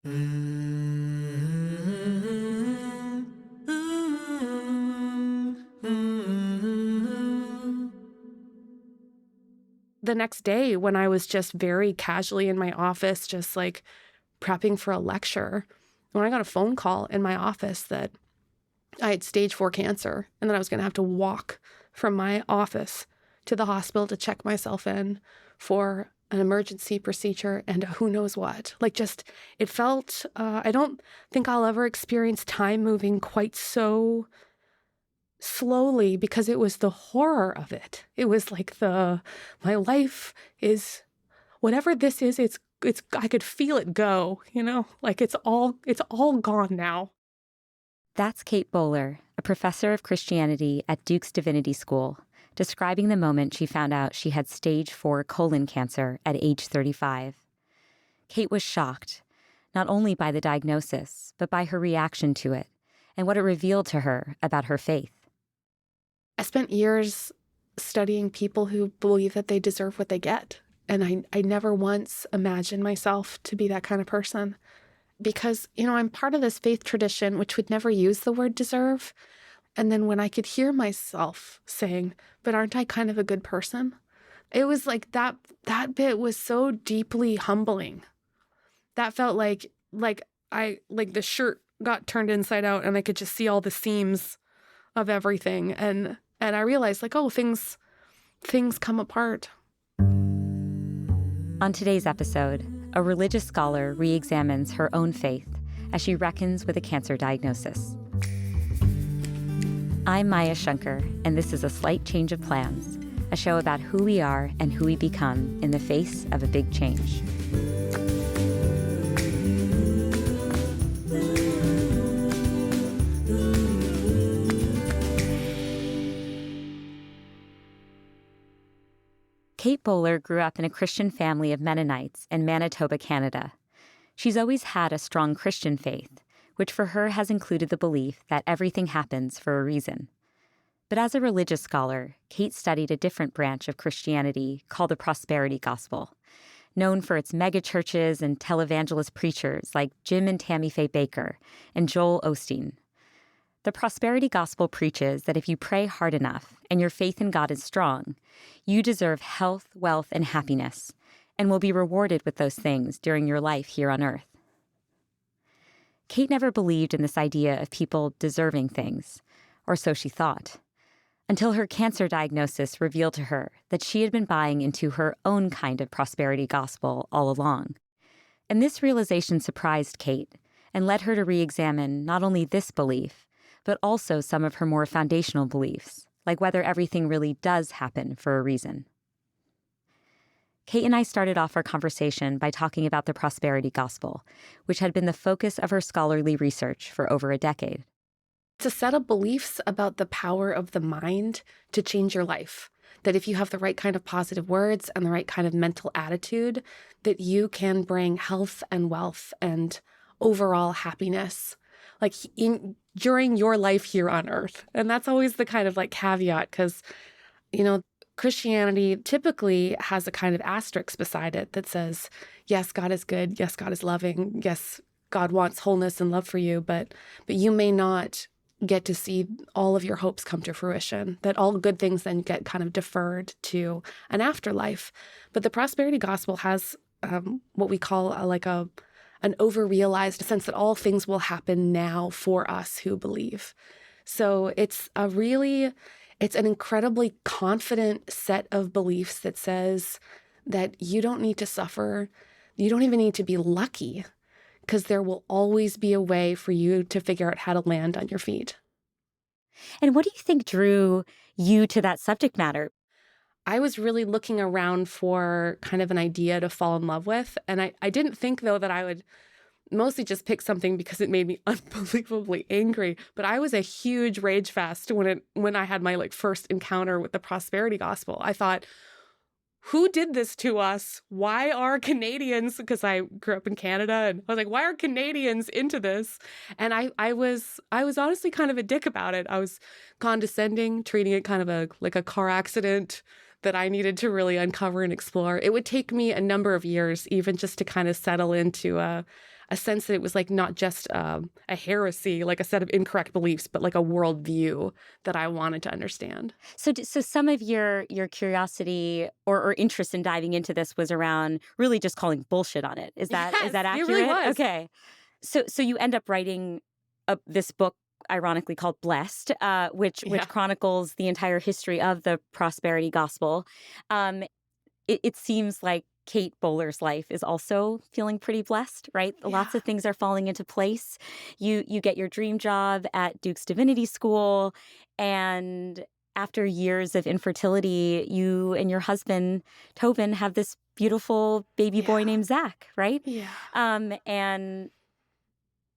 The next day, when I was just very casually in my office, just like prepping for a lecture, when I got a phone call in my office that I had stage 4 cancer and that I was going to have to walk from my office to the hospital to check myself in for an emergency procedure and who knows what. Like, just, it felt, I don't think I'll ever experience time moving quite so slowly, because it was the horror of it. It was like my life is, whatever this is, it's, I could feel it go, like it's all gone now. That's Kate Bowler, a professor of Christianity at Duke's Divinity School, describing the moment she found out she had stage 4 colon cancer at age 35. Kate was shocked, not only by the diagnosis, but by her reaction to it and what it revealed to her about her faith. I spent years studying people who believe that they deserve what they get. And I never once imagined myself to be that kind of person. Because, I'm part of this faith tradition which would never use the word deserve. And then when I could hear myself saying, but aren't I kind of a good person? It was like that bit was so deeply humbling. That felt like the shirt got turned inside out and I could just see all the seams of everything. And I realized, like, oh, things come apart. On today's episode, a religious scholar re-examines her own faith as she reckons with a cancer diagnosis. I'm Maya Shankar, and this is A Slight Change of Plans, a show about who we are and who we become in the face of a big change. Kate Bowler grew up in a Christian family of Mennonites in Manitoba, Canada. She's always had a strong Christian faith, which for her has included the belief that everything happens for a reason. But as a religious scholar, Kate studied a different branch of Christianity called the prosperity gospel, known for its megachurches and televangelist preachers like Jim and Tammy Faye Baker and Joel Osteen. The prosperity gospel preaches that if you pray hard enough and your faith in God is strong, you deserve health, wealth, and happiness, and will be rewarded with those things during your life here on earth. Kate never believed in this idea of people deserving things, or so she thought, until her cancer diagnosis revealed to her that she had been buying into her own kind of prosperity gospel all along. And this realization surprised Kate and led her to re-examine not only this belief, but also some of her more foundational beliefs, like whether everything really does happen for a reason. Kate and I started off our conversation by talking about the prosperity gospel, which had been the focus of her scholarly research for over a decade. It's a set of beliefs about the power of the mind to change your life. That if you have the right kind of positive words and the right kind of mental attitude, that you can bring health and wealth and overall happiness, like during your life here on earth. And that's always the kind of like caveat, because, Christianity typically has a kind of asterisk beside it that says, yes, God is good. Yes, God is loving. Yes, God wants wholeness and love for you, but you may not get to see all of your hopes come to fruition, that all good things then get kind of deferred to an afterlife. But the prosperity gospel has what we call an over-realized sense that all things will happen now for us who believe. So it's an incredibly confident set of beliefs that says that you don't need to suffer. You don't even need to be lucky, because there will always be a way for you to figure out how to land on your feet. And what do you think drew you to that subject matter? I was really looking around for kind of an idea to fall in love with. And I didn't think, though, that I would mostly just pick something because it made me unbelievably angry. But I was a huge rage fest when I had my first encounter with the prosperity gospel. I thought, who did this to us? Why are Canadians, because I grew up in Canada, and I was like, why are Canadians into this? And I was honestly kind of a dick about it. I was condescending, treating it kind of like a car accident that I needed to really uncover and explore. It would take me a number of years even just to kind of settle into a a sense that it was like not just a heresy, like a set of incorrect beliefs, but like a worldview that I wanted to understand. So, so some of your curiosity or interest in diving into this was around really just calling bullshit on it. Is that Yes, accurate? it really was. Okay. So you end up writing this book, ironically called Blessed, which Yeah. chronicles the entire history of the prosperity gospel. Um, it seems like Kate Bowler's life is also feeling pretty blessed, right? Lots of things are falling into place. You get your dream job at Duke's Divinity School, and after years of infertility, you and your husband Tobin have this beautiful baby boy named Zach, right? Yeah. And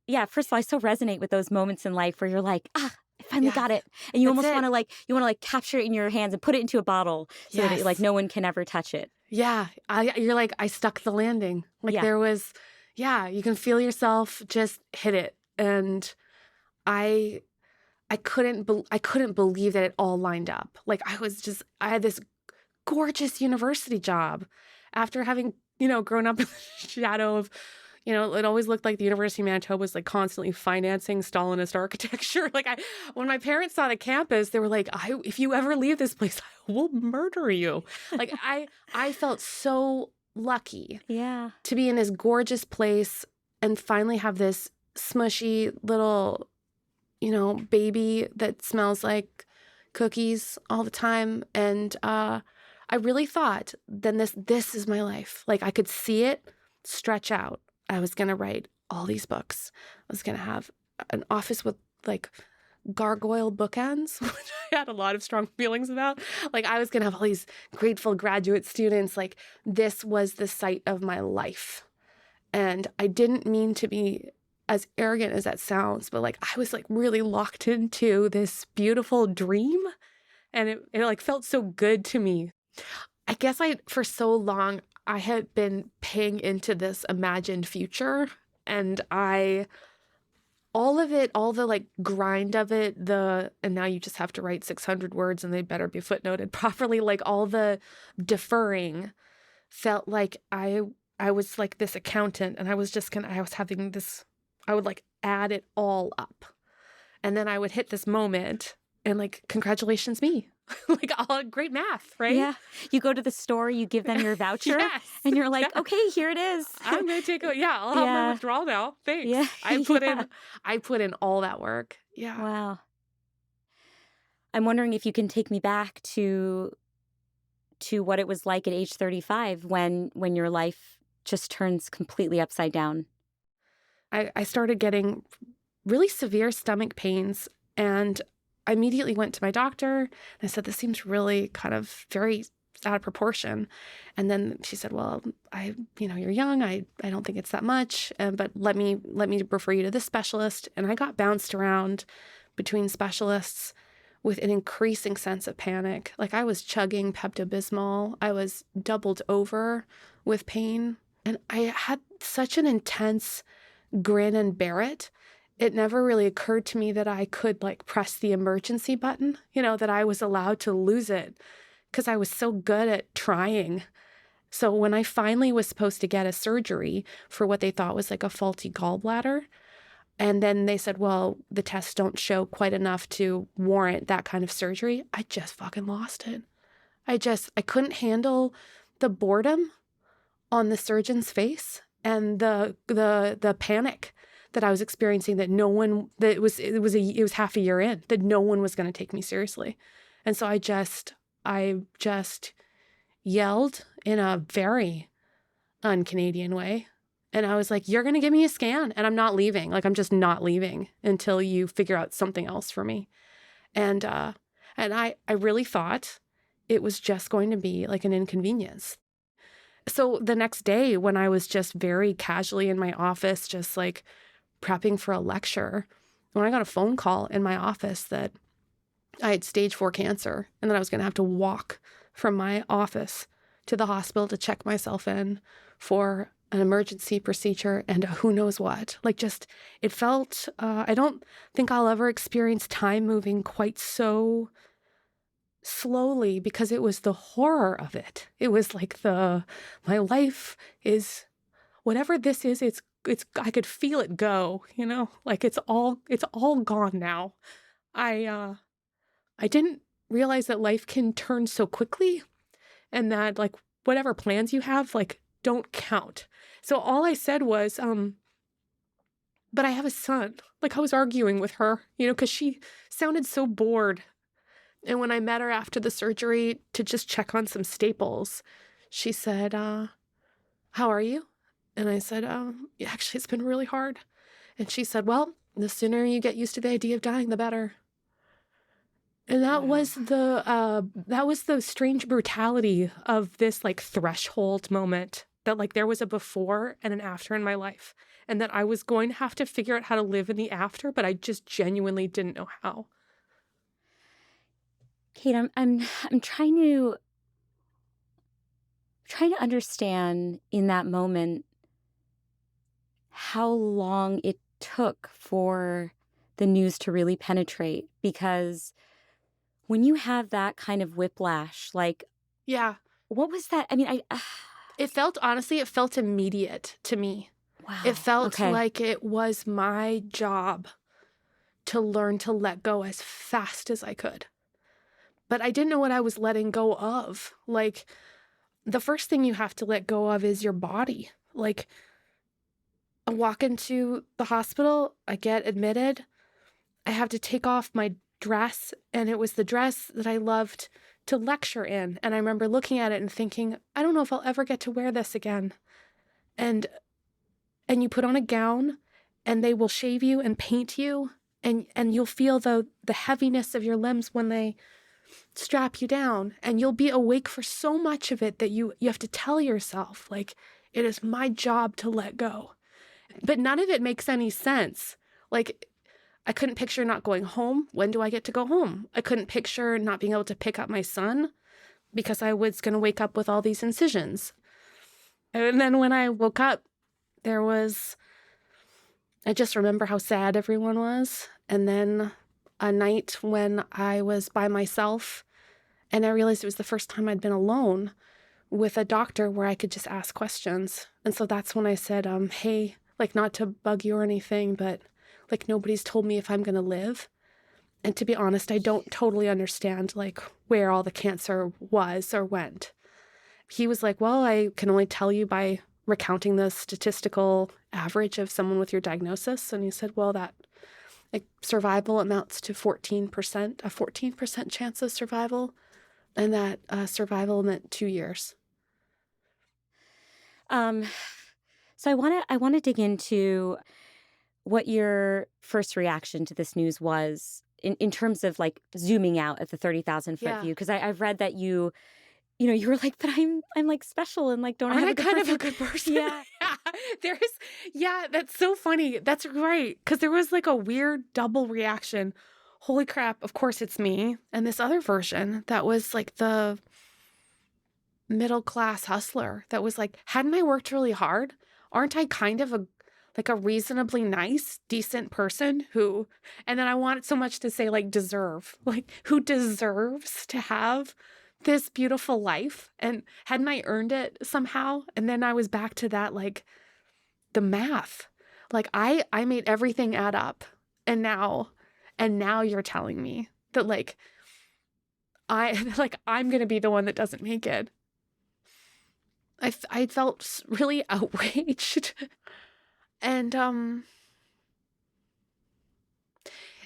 yeah, first of all, I so resonate with those moments in life where you're like, I finally got it. And you almost want to capture it in your hands and put it into a bottle so that it, like no one can ever touch it. Yeah. You're like, I stuck the landing. Like there was, you can feel yourself just hit it. And I couldn't believe that it all lined up. Like I had this gorgeous university job after having, grown up in the shadow of, it always looked like the University of Manitoba was like constantly financing Stalinist architecture. Like when my parents saw the campus, they were like, if you ever leave this place, I will murder you. Like I felt so lucky to be in this gorgeous place and finally have this smushy little, baby that smells like cookies all the time. And I really thought, then this is my life. Like I could see it stretch out. I was going to write all these books. I was going to have an office with like gargoyle bookends, which I had a lot of strong feelings about. Like I was going to have all these grateful graduate students. Like this was the site of my life. And I didn't mean to be as arrogant as that sounds, but like I was like really locked into this beautiful dream. And it like felt so good to me. I guess for so long, I had been paying into this imagined future, and all of it, all the like grind of it, and now you just have to write 600 words and they better be footnoted properly. Like all the deferring felt like I was like this accountant and I was having this, I would like add it all up. And then I would hit this moment and like, congratulations me. Like all great math, right? Yeah. You go to the store, you give them your voucher and you're like, okay, here it is. I'm going to take I'll have my withdrawal now. Thanks. Yeah. I put in all that work. Yeah. Wow. I'm wondering if you can take me back to what it was like at age 35 when your life just turns completely upside down. I started getting really severe stomach pains, and I immediately went to my doctor and I said, this seems really kind of very out of proportion. And then she said, well, you're young. I don't think it's that much, but let me refer you to this specialist. And I got bounced around between specialists with an increasing sense of panic. Like I was chugging Pepto-Bismol. I was doubled over with pain. And I had such an intense grin and bear it. It never really occurred to me that I could like press the emergency button, that I was allowed to lose it because I was so good at trying. So when I finally was supposed to get a surgery for what they thought was like a faulty gallbladder, and then they said, well, the tests don't show quite enough to warrant that kind of surgery, I just fucking lost it. I couldn't handle the boredom on the surgeon's face and the panic that I was experiencing, that it was half a year in, that no one was going to take me seriously. And so I just yelled in a very un-Canadian way. And I was like, you're going to give me a scan and I'm not leaving. Like, I'm just not leaving until you figure out something else for me. And I really thought it was just going to be like an inconvenience. So the next day when I was just very casually in my office, just like prepping for a lecture, when I got a phone call in my office that I had stage 4 cancer and that I was going to have to walk from my office to the hospital to check myself in for an emergency procedure and who knows what. Like just, it felt, I don't think I'll ever experience time moving quite so slowly because it was the horror of it. It was like my life is, whatever this is, it's I could feel it go, like it's all gone now. I didn't realize that life can turn so quickly and that like whatever plans you have, like don't count. So all I said was, but I have a son. Like I was arguing with her, because she sounded so bored. And when I met her after the surgery to just check on some staples, she said, how are you? And I said, yeah, actually, it's been really hard. And she said, well, the sooner you get used to the idea of dying, the better. And that was the strange brutality of this like threshold moment, that like there was a before and an after in my life, and that I was going to have to figure out how to live in the after, but I just genuinely didn't know how. Kate, I'm trying to understand in that moment how long it took for the news to really penetrate, because when you have that kind of whiplash, like, yeah, what was that? I mean, it felt immediate to me. Wow. It felt like it was my job to learn to let go as fast as I could. But I didn't know what I was letting go of. Like, the first thing you have to let go of is your body. Like, I walk into the hospital, I get admitted, I have to take off my dress, and it was the dress that I loved to lecture in. And I remember looking at it and thinking, I don't know if I'll ever get to wear this again. And you put on a gown, and they will shave you and paint you, and you'll feel the heaviness of your limbs when they strap you down, and you'll be awake for so much of it that you have to tell yourself, like, it is my job to let go. But none of it makes any sense. Like, I couldn't picture not going home. When do I get to go home? I couldn't picture not being able to pick up my son because I was going to wake up with all these incisions. And then when I woke up, I just remember how sad everyone was. And then a night when I was by myself, and I realized it was the first time I'd been alone with a doctor where I could just ask questions. And so that's when I said, hey, like, not to bug you or anything, but like, nobody's told me if I'm going to live. And to be honest, I don't totally understand like where all the cancer was or went. He was like, well, I can only tell you by recounting the statistical average of someone with your diagnosis. And he said, well, that like survival amounts to 14%, a 14% chance of survival. And that survival meant 2 years. So I want to dig into what your first reaction to this news was in terms of like zooming out at the 30,000-foot view. Because I've read that you were like, but I'm like special and like don't I have a good kind person? Of a good person? Yeah. That's so funny. That's right. Because there was like a weird double reaction. Holy crap, of course it's me. And this other version that was like the middle class hustler that was like, hadn't I worked really hard? Aren't I kind of a reasonably nice, decent person who, and then I wanted so much to say like deserve, like who deserves to have this beautiful life? And hadn't I earned it somehow? And then I was back to that, like the math, like I made everything add up. And now you're telling me that like, I'm going to be the one that doesn't make it. I felt really outraged. And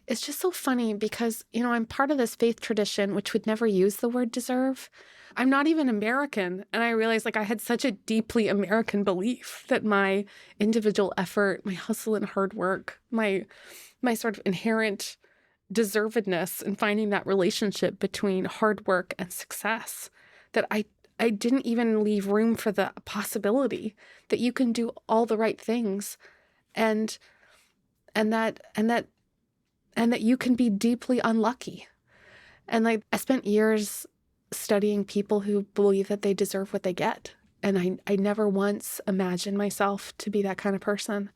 it's just so funny because, I'm part of this faith tradition, which would never use the word deserve. I'm not even American. And I realized like I had such a deeply American belief that my individual effort, my hustle and hard work, my sort of inherent deservedness and finding that relationship between hard work and success, that I didn't even leave room for the possibility that you can do all the right things and that you can be deeply unlucky. And like I spent years studying people who believe that they deserve what they get. And I never once imagined myself to be that kind of person.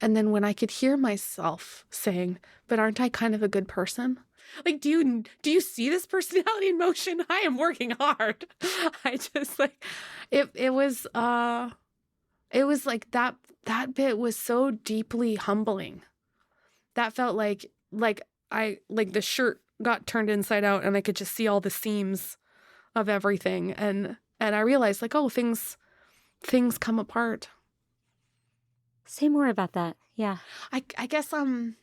And then when I could hear myself saying, but aren't I kind of a good person? Like, do you see this personality in motion? I am working hard. I just like, it was it was like that bit was so deeply humbling. That felt like the shirt got turned inside out and I could just see all the seams of everything. And I realized like, oh, things come apart. Say more about that. Yeah. I guess one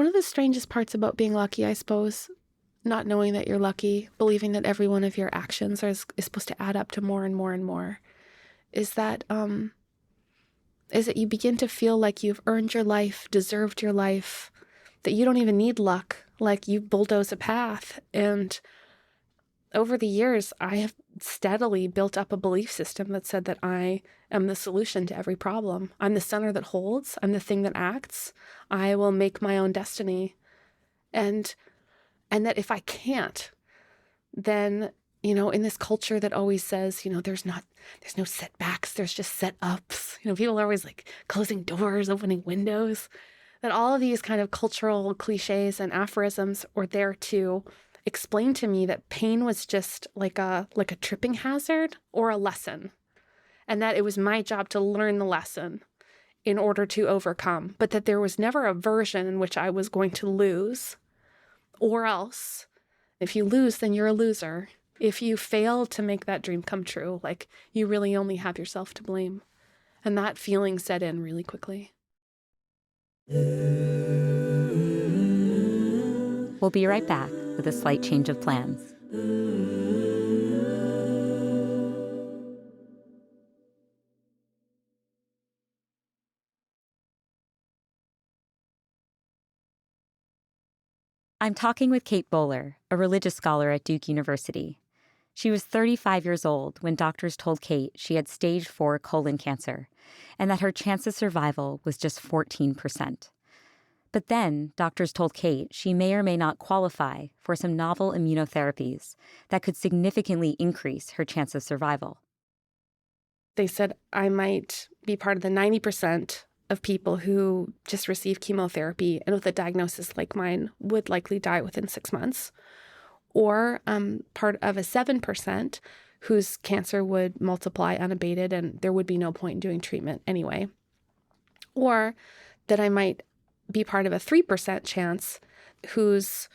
of the strangest parts about being lucky, I suppose, not knowing that you're lucky, believing that every one of your actions is supposed to add up to more and more and more, is that you begin to feel like you've earned your life, deserved your life, that you don't even need luck, like you bulldoze a path. And over the years, I have steadily built up a belief system that said that I am the solution to every problem. I'm the center that holds. I'm the thing that acts. I will make my own destiny. And that if I can't, then, in this culture that always says, there's no setbacks, there's just set ups. People are always like closing doors, opening windows, that all of these kind of cultural cliches and aphorisms were there to explain to me that pain was just like a tripping hazard or a lesson, and that it was my job to learn the lesson in order to overcome, but that there was never a version in which I was going to lose, or else if you lose, then you're a loser. If you fail to make that dream come true, like you really only have yourself to blame. And that feeling set in really quickly. We'll be right back with a slight change of plans. I'm talking with Kate Bowler, a religious scholar at Duke University. She was 35 years old when doctors told Kate she had stage 4 colon cancer and that her chance of survival was just 14%. But then doctors told Kate she may or may not qualify for some novel immunotherapies that could significantly increase her chance of survival. They said I might be part of the 90% of people who just receive chemotherapy and with a diagnosis like mine would likely die within 6 months, or part of a 7% whose cancer would multiply unabated and there would be no point in doing treatment anyway, or that I might be part of a 3% chance whose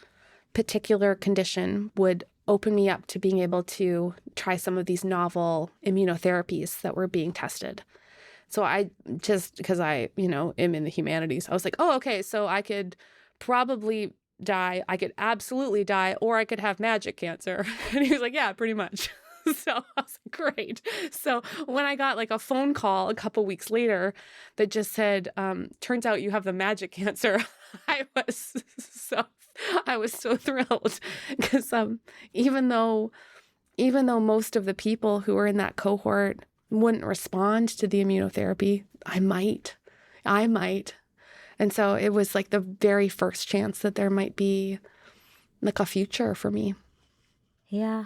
particular condition would open me up to being able to try some of these novel immunotherapies that were being tested. So I just, because I, am in the humanities, I was like, oh, okay, so I could probably die, I could absolutely die, or I could have magic cancer. And he was like, yeah, pretty much. So I was like, great. So when I got like a phone call a couple weeks later that just said, turns out you have the magic cancer, I was so thrilled because even though most of the people who were in that cohort wouldn't respond to the immunotherapy, I might. And so it was like the very first chance that there might be like a future for me. Yeah.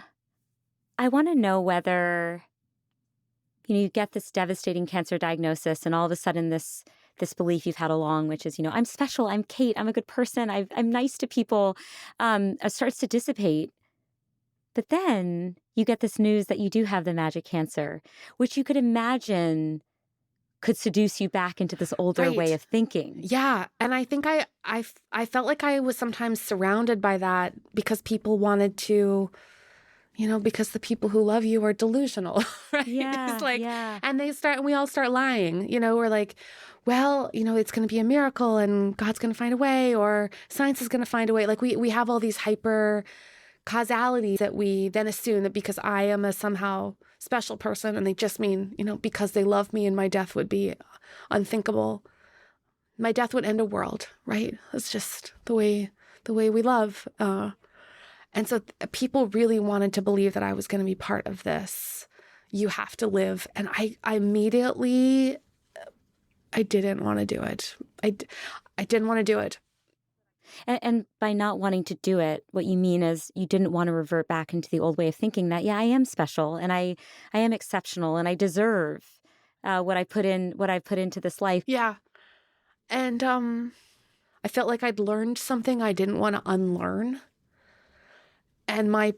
I want to know whether, you get this devastating cancer diagnosis and all of a sudden this belief you've had along, which is, I'm special, I'm Kate, I'm a good person, I'm nice to people, starts to dissipate. But then you get this news that you do have the magic cancer, which you could imagine could seduce you back into this older way of thinking. Yeah. And I think I felt like I was sometimes surrounded by that because people wanted to, because the people who love you are delusional, right? Yeah, it's like, yeah. And we all start lying, we're like, well, it's going to be a miracle and God's going to find a way, or science is going to find a way. Like we have all these hyper causalities that we then assume that because I am a somehow special person and they just mean, because they love me and my death would be unthinkable. My death would end a world, right? It's just the way we love. And so people really wanted to believe that I was going to be part of this. You have to live. And I immediately, I didn't want to do it. I didn't want to do it. And by not wanting to do it, what you mean is you didn't want to revert back into the old way of thinking that, yeah, I am special and I am exceptional and I deserve what I put into this life. Yeah. And I felt like I'd learned something I didn't want to unlearn. And my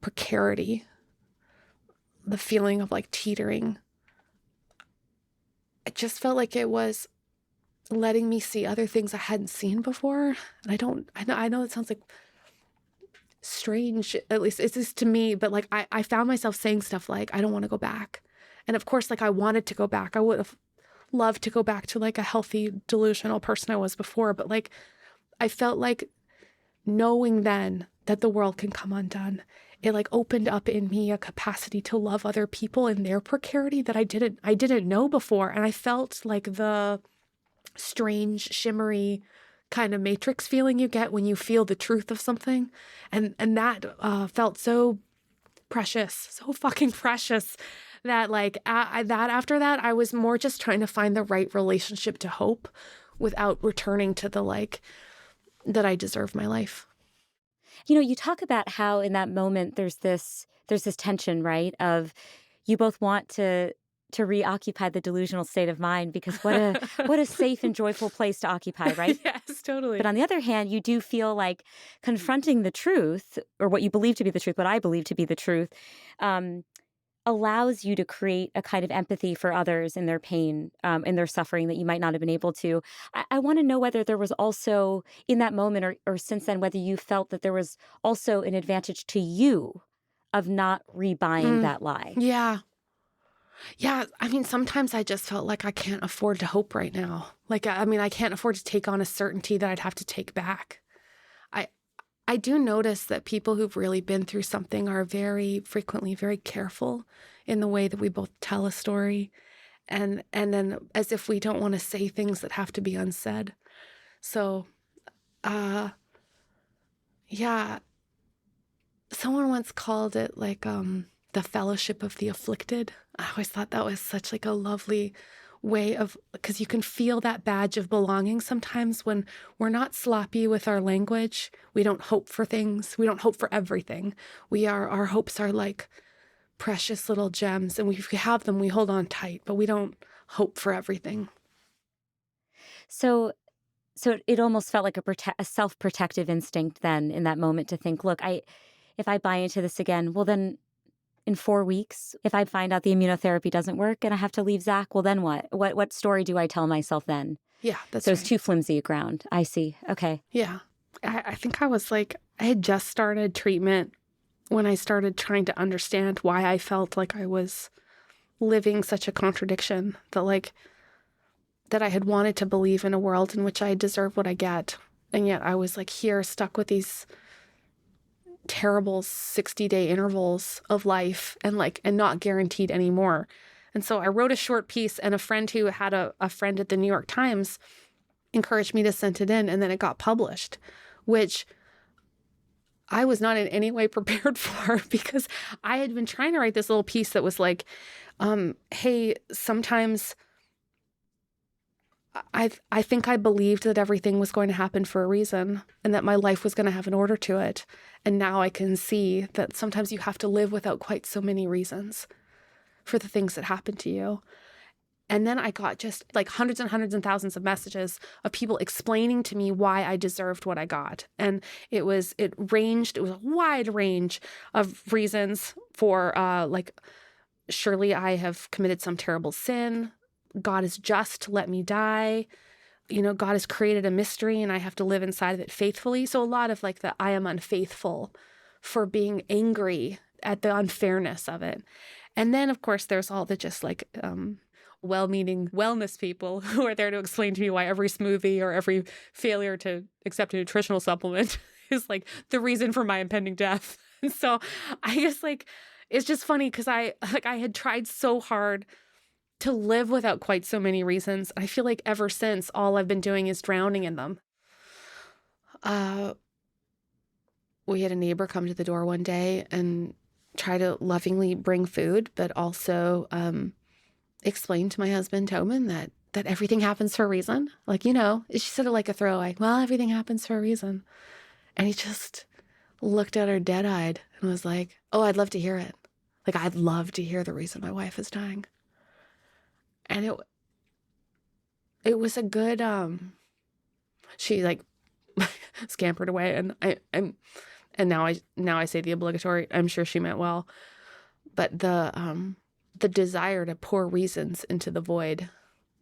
precarity the feeling of like teetering. It just felt like it was letting me see other things I hadn't seen before. And I know it sounds like strange, at least it's just to me, but like I found myself saying stuff like, I don't want to go back. And of course, like I wanted to go back. I would have loved to go back to like a healthy, delusional person I was before. But like, I felt like knowing then that the world can come undone, it like opened up in me a capacity to love other people in their precarity that I didn't know before. And I felt like the strange, shimmery kind of matrix feeling you get when you feel the truth of something. And that felt so precious, so fucking precious, that like that after that, I was more just trying to find the right relationship to hope without returning to the like that I deserve my life. You know, you talk about how in that moment there's this tension, right? Of you both want to reoccupy the delusional state of mind because what a safe and joyful place to occupy, right? Yes, totally. But on the other hand, you do feel like confronting the truth, or what you believe to be the truth, what I believe to be the truth, allows you to create a kind of empathy for others in their pain, in their suffering that you might not have been able to. I want to know whether there was also in that moment or since then, whether you felt that there was also an advantage to you of not rebuying that lie. Yeah. Yeah, I mean, sometimes I just felt like I can't afford to hope right now. Like, I mean, I can't afford to take on a certainty that I'd have to take back. I do notice that people who've really been through something are very frequently very careful in the way that we both tell a story, and then as if we don't want to say things that have to be unsaid. So, yeah, someone once called it like the fellowship of the afflicted. I always thought that was such like a lovely way of, because you can feel that badge of belonging sometimes when we're not sloppy with our language. We don't hope for things. We don't hope for everything. Our hopes are like precious little gems, and if we have them, we hold on tight, but we don't hope for everything. So it almost felt like a self-protective instinct then in that moment to think, look, if I buy into this again, well then in 4 weeks, if I find out the immunotherapy doesn't work and I have to leave Zach, well then what? What story do I tell myself then? Yeah, that's so right. It's too flimsy a ground. I see. Okay. Yeah. I think I had just started treatment when I started trying to understand why I felt like I was living such a contradiction, that I had wanted to believe in a world in which I deserve what I get. And yet I was like here stuck with these terrible 60-day intervals of life and not guaranteed anymore. And so I wrote a short piece, and a friend who had a friend at the New York Times encouraged me to send it in, and then it got published, which I was not in any way prepared for, because I had been trying to write this little piece that was like, hey, sometimes I think I believed that everything was going to happen for a reason and that my life was going to have an order to it. And now I can see that sometimes you have to live without quite so many reasons for the things that happen to you. And then I got just like hundreds and hundreds and thousands of messages of people explaining to me why I deserved what I got. And it was a wide range of reasons for surely I have committed some terrible sin. God is just to let me die. God has created a mystery and I have to live inside of it faithfully. So a lot of like the I am unfaithful for being angry at the unfairness of it. And then, of course, there's all the just like well-meaning wellness people who are there to explain to me why every smoothie or every failure to accept a nutritional supplement is like the reason for my impending death. And so I guess like it's just funny because I had tried so hard to live without quite so many reasons. I feel like ever since, all I've been doing is drowning in them. We had a neighbor come to the door one day and try to lovingly bring food, but also explain to my husband, Toman, that everything happens for a reason. Like, she said it like a throwaway. Well, everything happens for a reason. And he just looked at her dead-eyed and was like, oh, I'd love to hear it. Like, I'd love to hear the reason my wife is dying. And it was a good, she like scampered away, and now I say the obligatory, I'm sure she meant well, But the desire to pour reasons into the void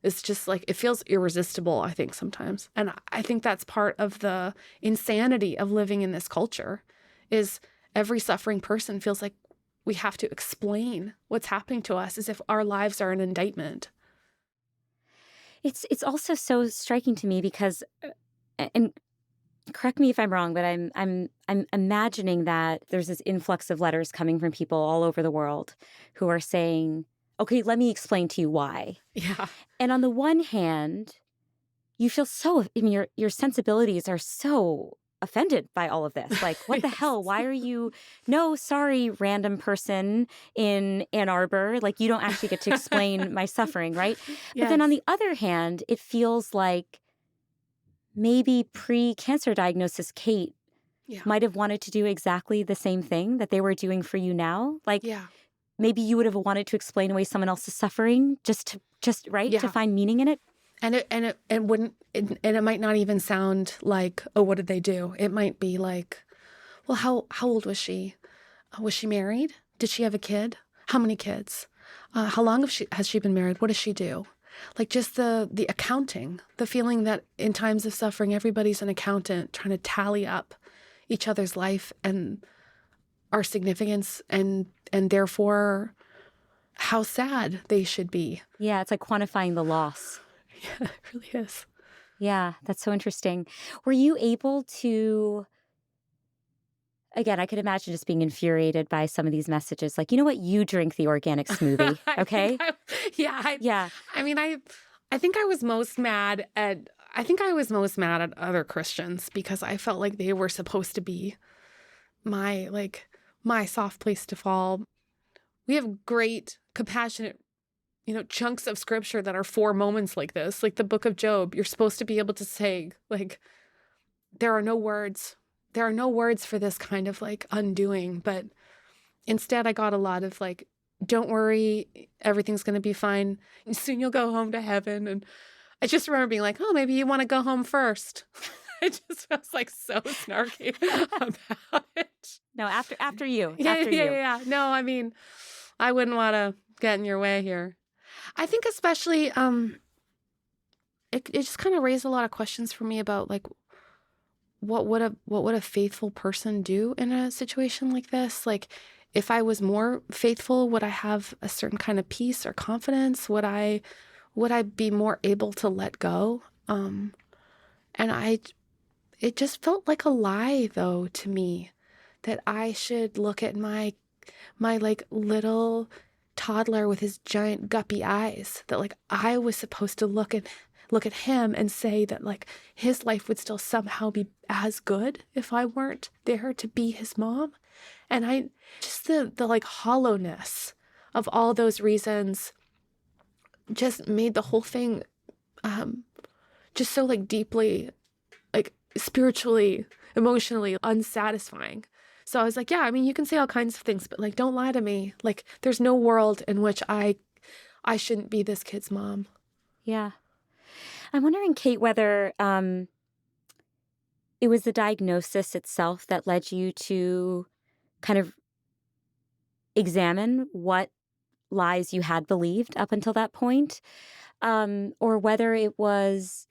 is just like, it feels irresistible, I think, sometimes. And I think that's part of the insanity of living in this culture, is every suffering person feels like we have to explain what's happening to us as if our lives are an indictment. It's also so striking to me because, and correct me if I'm wrong, but I'm imagining that there's this influx of letters coming from people all over the world who are saying, "Okay, let me explain to you why." Yeah. And on the one hand, you feel so, I mean, your sensibilities are so offended by all of this. Like, what the hell? Why are you, no, sorry, random person in Ann Arbor. Like, you don't actually get to explain my suffering, right? But then on the other hand, it feels like maybe pre-cancer diagnosis Kate might have wanted to do exactly the same thing that they were doing for you now. Like, maybe you would have wanted to explain away someone else's suffering just to find meaning in it. And it might not even sound like, oh, what did they do? It might be like, well, how old was she? Was she married? Did she have a kid? How many kids? How long has she been married? What does she do? Like, just the accounting, the feeling that in times of suffering, everybody's an accountant trying to tally up each other's life and our significance and therefore how sad they should be. Yeah, it's like quantifying the loss. Yeah, it really is. Yeah, that's so interesting. Were you able to, again, I could imagine just being infuriated by some of these messages. Like, you know what? You drink the organic smoothie, okay? I mean, I think I was most mad at other Christians because I felt like they were supposed to be my soft place to fall. We have great, compassionate, chunks of scripture that are for moments like this, like the book of Job. You're supposed to be able to say, like, there are no words for this kind of like undoing. But instead I got a lot of like, don't worry, everything's going to be fine. Soon you'll go home to heaven. And I just remember being like, oh, maybe you want to go home first. I just was like so snarky about it. No, after you. Yeah. No, I mean, I wouldn't want to get in your way here. I think especially it just kind of raised a lot of questions for me about like what would a faithful person do in a situation like this? Like, if I was more faithful, would I have a certain kind of peace or confidence? Would I be more able to let go? And it just felt like a lie though to me that I should look at my like little toddler with his giant guppy eyes, that like I was supposed to look at him and say that like his life would still somehow be as good if I weren't there to be his mom. And I just the like hollowness of all those reasons just made the whole thing just so like deeply, like spiritually, emotionally unsatisfying. So I was like, yeah, I mean, you can say all kinds of things, but like, don't lie to me. Like, there's no world in which I shouldn't be this kid's mom. Yeah. I'm wondering, Kate, whether it was the diagnosis itself that led you to kind of examine what lies you had believed up until that point, or whether it was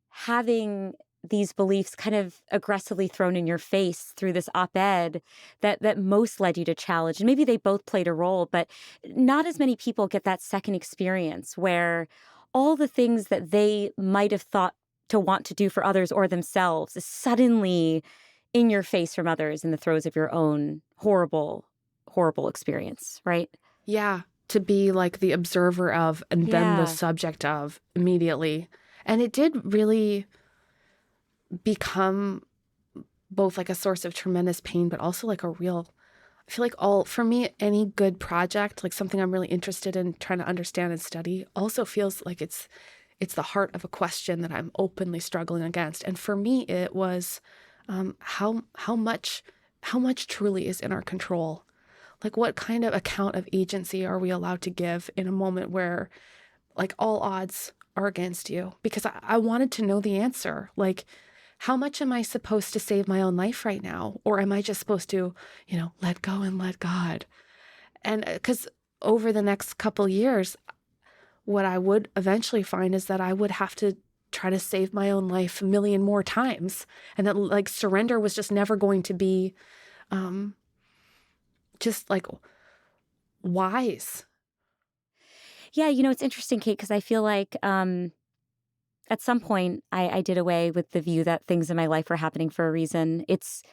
having these beliefs kind of aggressively thrown in your face through this op-ed that most led you to challenge. And maybe they both played a role, but not as many people get that second experience where all the things that they might have thought to want to do for others or themselves is suddenly in your face from others in the throes of your own horrible, horrible experience, right? Yeah, to be like the observer of and then the subject of immediately. And it did really become both like a source of tremendous pain, but also like a real, I feel like for me, any good project, like something I'm really interested in trying to understand and study, also feels like it's the heart of a question that I'm openly struggling against. And for me, it was how much truly is in our control? Like, what kind of account of agency are we allowed to give in a moment where like all odds are against you? Because I wanted to know the answer. Like, how much am I supposed to save my own life right now? Or am I just supposed to, let go and let God? And because over the next couple years, what I would eventually find is that I would have to try to save my own life a million more times. And that like surrender was just never going to be just like wise. Yeah, it's interesting, Kate, because I feel like at some point I did away with the view that things in my life were happening for a reason. It's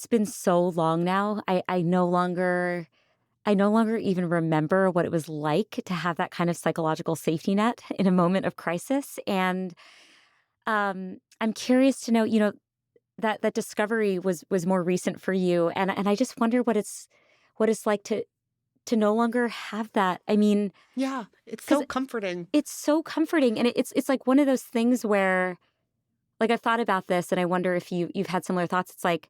been so long now. I no longer even remember what it was like to have that kind of psychological safety net in a moment of crisis. And I'm curious to know, that discovery was more recent for you, and I just wonder what it's like to no longer have that. I mean, yeah, it's so comforting. It's so comforting, and it's like one of those things where, like, I've thought about this, and I wonder if you've had similar thoughts. It's like,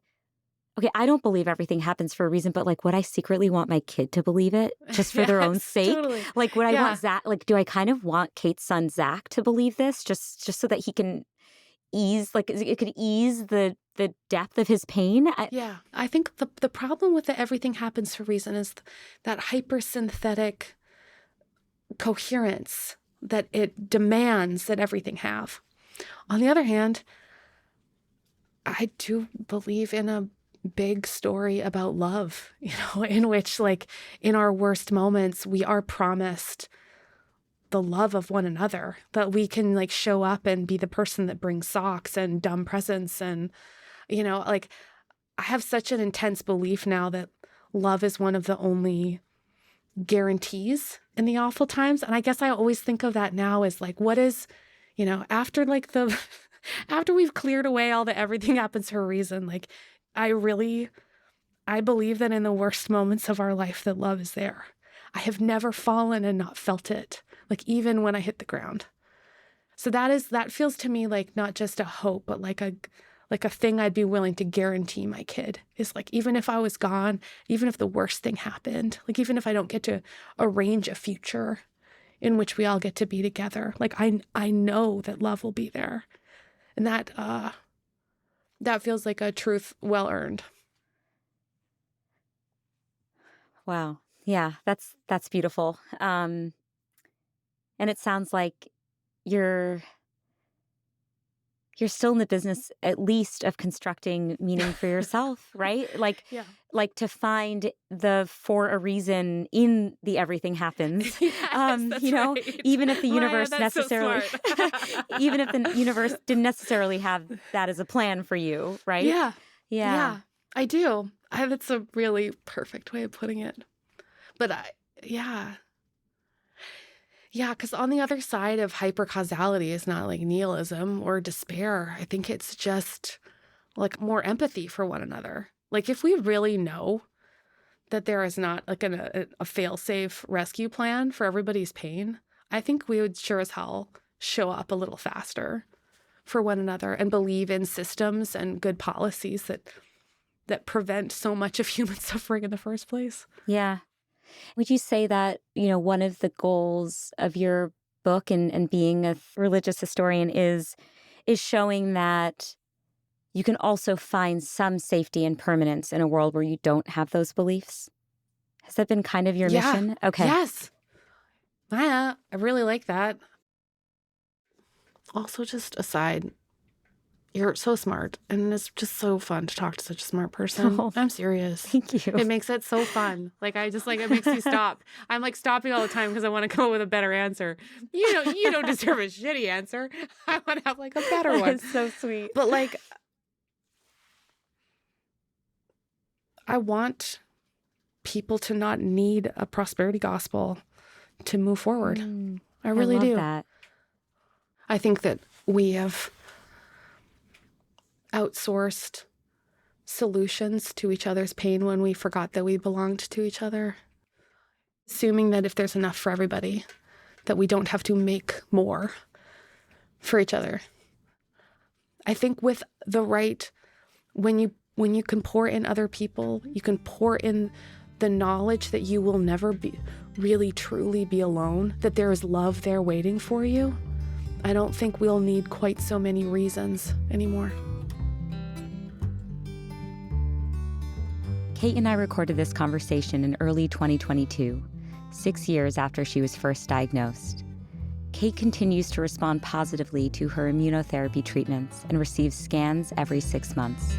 okay, I don't believe everything happens for a reason, but like, would I secretly want my kid to believe it just for their own sake? Totally. Like, would I want Zach? Like, do I kind of want Kate's son Zach to believe this just so that he can ease, like, it could ease the depth of his pain? I think the problem with the everything happens for a reason is that hypersynthetic coherence that it demands that everything have. On the other hand, I do believe in a big story about love, in which, like, in our worst moments, we are promised the love of one another, that we can like show up and be the person that brings socks and dumb presents. And, like, I have such an intense belief now that love is one of the only guarantees in the awful times. And I guess I always think of that now as like, what is, after like after we've cleared away all the everything happens for a reason, like, I believe that in the worst moments of our life that love is there. I have never fallen and not felt it, like even when I hit the ground. So that feels to me like not just a hope, but like a thing I'd be willing to guarantee my kid is like, even if I was gone, even if the worst thing happened, like even if I don't get to arrange a future in which we all get to be together, like I know that love will be there. And that feels like a truth well earned. Wow. Yeah, that's beautiful. And it sounds like you're still in the business, at least, of constructing meaning for yourself, right? Like, yeah. Like to find the for a reason in the everything happens. Yes, that's right. Even if the universe Maya, that's necessarily, so even if the universe didn't necessarily have that as a plan for you, right? Yeah, I do. That's a really perfect way of putting it. But because on the other side of hypercausality is not like nihilism or despair. I think it's just like more empathy for one another. Like if we really know that there is not like a fail-safe rescue plan for everybody's pain, I think we would sure as hell show up a little faster for one another and believe in systems and good policies that prevent so much of human suffering in the first place. Yeah. Would you say that, one of the goals of your book and being a religious historian is showing that you can also find some safety and permanence in a world where you don't have those beliefs? Has that been kind of your mission? Okay. Yes. Maya, I really like that. Also, just aside, you're so smart, and it's just so fun to talk to such a smart person. Oh, I'm serious. thank you. It makes it so fun. Like, I just, like, it makes me stop. I'm, like, stopping all the time because I want to come up with a better answer. You don't deserve a shitty answer. I want to have, like, a better one. It's so sweet. But, like, I want people to not need a prosperity gospel to move forward. I really love do. That. I think that we have outsourced solutions to each other's pain when we forgot that we belonged to each other. Assuming that if there's enough for everybody, that we don't have to make more for each other. I think with the right, when you can pour in other people, you can pour in the knowledge that you will never be really truly be alone, that there is love there waiting for you. I don't think we'll need quite so many reasons anymore. Kate and I recorded this conversation in early 2022, 6 years after she was first diagnosed. Kate continues to respond positively to her immunotherapy treatments and receives scans every 6 months.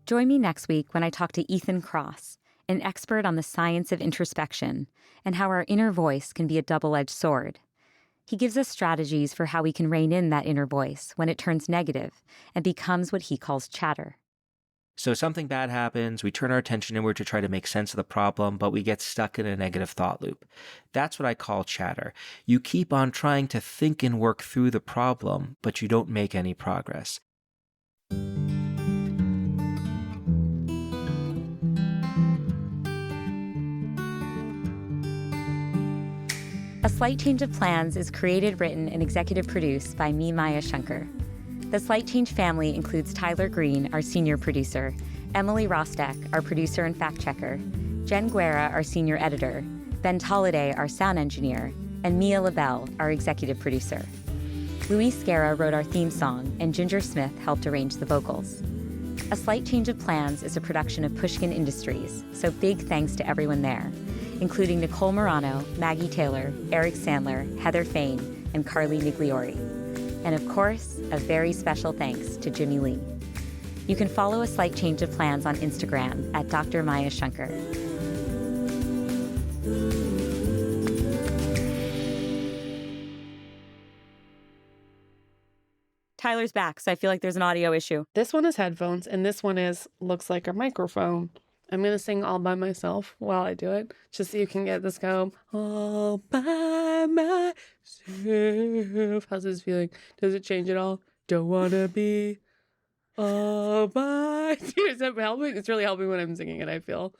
Join me next week when I talk to Ethan Cross, an expert on the science of introspection and how our inner voice can be a double-edged sword. He gives us strategies for how we can rein in that inner voice when it turns negative and becomes what he calls chatter. So something bad happens, we turn our attention inward to try to make sense of the problem, but we get stuck in a negative thought loop. That's what I call chatter. You keep on trying to think and work through the problem, but you don't make any progress. A Slight Change of Plans is created, written, and executive produced by me, Maya Shankar. The Slight Change family includes Tyler Green, our senior producer, Emily Rostek, our producer and fact-checker, Jen Guerra, our senior editor, Ben Tolliday, our sound engineer, and Mia LaBelle, our executive producer. Luis Guerra wrote our theme song, and Ginger Smith helped arrange the vocals. A Slight Change of Plans is a production of Pushkin Industries, so big thanks to everyone there, including Nicole Morano, Maggie Taylor, Eric Sandler, Heather Fain, and Carly Migliori. And of course, a very special thanks to Jimmy Lee. You can follow A Slight Change of Plans on Instagram at Dr. Maya Shankar. Tyler's back, so I feel like there's an audio issue. This one is headphones, and this one looks like a microphone. I'm going to sing all by myself while I do it, just so you can get this going. All by myself. How's this feeling? Does it change at all? Don't want to be all by... Is that helping? It's really helping when I'm singing it, I feel.